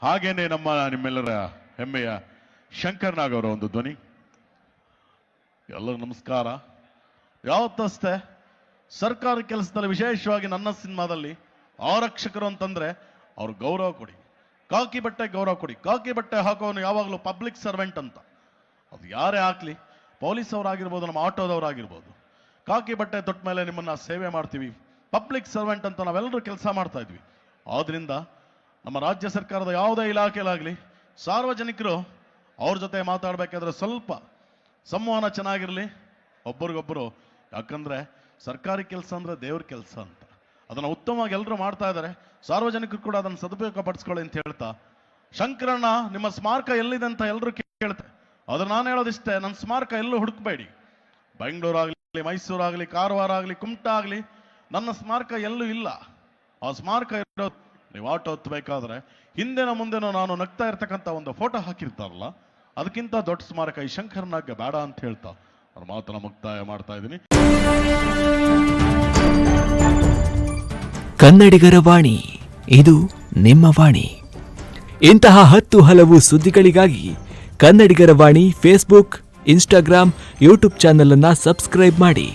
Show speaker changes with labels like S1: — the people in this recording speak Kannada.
S1: ಹಾಗೇನೆ ನಿಮ್ಮೆಲ್ಲರ ಹೆಮ್ಮೆಯ ಶಂಕರ್ ನಾಗ್ ಅವರ ಒಂದು ಧ್ವನಿ. ಎಲ್ಲರೂ ನಮಸ್ಕಾರ. ಯಾವತ್ತಷ್ಟೇ ಸರ್ಕಾರಿ ಕೆಲಸದಲ್ಲಿ ವಿಶೇಷವಾಗಿ ನನ್ನ ಸಿನಿಮಾದಲ್ಲಿ ಆರಕ್ಷಕರು ಅಂತಂದ್ರೆ ಅವ್ರ ಗೌರವ ಕೊಡಿ, ಕಾಕಿ ಬಟ್ಟೆ ಗೌರವ ಕೊಡಿ. ಕಾಕಿ ಬಟ್ಟೆ ಹಾಕೋನು ಯಾವಾಗಲೂ ಪಬ್ಲಿಕ್ ಸರ್ವೆಂಟ್ ಅಂತ. ಅದು ಯಾರೇ ಹಾಕ್ಲಿ, ಪೊಲೀಸ್ ಅವರಾಗಿರ್ಬೋದು, ನಮ್ಮ ಆಟೋದವರಾಗಿರ್ಬೋದು, ಕಾಕಿ ಬಟ್ಟೆ ತೊಟ್ಟ ಮೇಲೆ ನಿಮ್ಮನ್ನ ಸೇವೆ ಮಾಡ್ತೀವಿ, ಪಬ್ಲಿಕ್ ಸರ್ವೆಂಟ್ ಅಂತ ನಾವೆಲ್ಲರೂ ಕೆಲಸ ಮಾಡ್ತಾ ಇದ್ವಿ. ಆದ್ರಿಂದ ನಮ್ಮ ರಾಜ್ಯ ಸರ್ಕಾರದ ಯಾವುದೇ ಇಲಾಖೆಲಾಗಲಿ ಸಾರ್ವಜನಿಕರು ಅವ್ರ ಜೊತೆ ಮಾತಾಡಬೇಕಾದ್ರೆ ಸ್ವಲ್ಪ ಸಂವಹನ ಚೆನ್ನಾಗಿರಲಿ ಒಬ್ಬರಿಗೊಬ್ಬರು. ಯಾಕಂದ್ರೆ ಸರ್ಕಾರಿ ಕೆಲಸ ಅಂದ್ರೆ ದೇವ್ರ ಕೆಲಸ ಅಂತ, ಅದನ್ನ ಉತ್ತಮವಾಗಿ ಎಲ್ಲರೂ ಮಾಡ್ತಾ ಇದ್ದಾರೆ. ಸಾರ್ವಜನಿಕರು ಕೂಡ ಅದನ್ನು ಸದುಪಯೋಗ ಪಡಿಸ್ಕೊಳ್ಳಿ ಅಂತ ಹೇಳ್ತಾ, ಶಂಕರಣ್ಣ ನಿಮ್ಮ ಸ್ಮಾರಕ ಎಲ್ಲಿದೆ ಅಂತ ಎಲ್ಲರೂ ಕೇಳ್ತೆ. ಆದ್ರೆ ನಾನು ಹೇಳೋದಿಷ್ಟೇ, ನನ್ನ ಸ್ಮಾರಕ ಎಲ್ಲೂ ಹುಡುಕ್ಬೇಡಿ. ಬೆಂಗಳೂರಾಗಲಿ, ಮೈಸೂರಾಗಲಿ, ಕಾರವಾರ ಆಗಲಿ, ಕುಮಟಾ ಆಗಲಿ, ನನ್ನ ಸ್ಮಾರಕ ಎಲ್ಲೂ ಇಲ್ಲ. ಆ ಸ್ಮಾರಕ ಇರೋ ನೀವು ಆಟೋ ಹತ್ತಬೇಕಾದ್ರೆ ಹಿಂದೆನೋ ಮುಂದೆನೋ ನಾನು ನಗ್ತಾ ಇರ್ತಕ್ಕಂಥ ಒಂದು ಫೋಟೋ ಹಾಕಿರ್ತಾರಲ್ಲ, ಅದಕ್ಕಿಂತ ದೊಡ್ಡ ಸ್ಮಾರಕ ಈ ಶಂಕರ್ ನಾಗ್ಗೆ ಬೇಡ ಅಂತ ಹೇಳ್ತಾ ಅವ್ರ ಮಾತನ್ನ ಮುಕ್ತಾಯ ಮಾಡ್ತಾ ಇದ್ದೀನಿ.
S2: ಕನ್ನಡಿಗರ ವಾಣಿ, ಇದು ನಿಮ್ಮ ವಾಣಿ. ಇಂತಹ 10 ಹಲವು ಸುದ್ದಿಗಳಿಗಾಗಿ ಕನ್ನಡಿಗರ ವಾಣಿ ಫೇಸ್ಬುಕ್, ಇನ್ಸ್ಟಾಗ್ರಾಂ, ಯೂಟ್ಯೂಬ್ ಚಾನೆಲ್ ಅನ್ನು ಸಬ್ಸ್ಕ್ರೈಬ್ ಮಾಡಿ.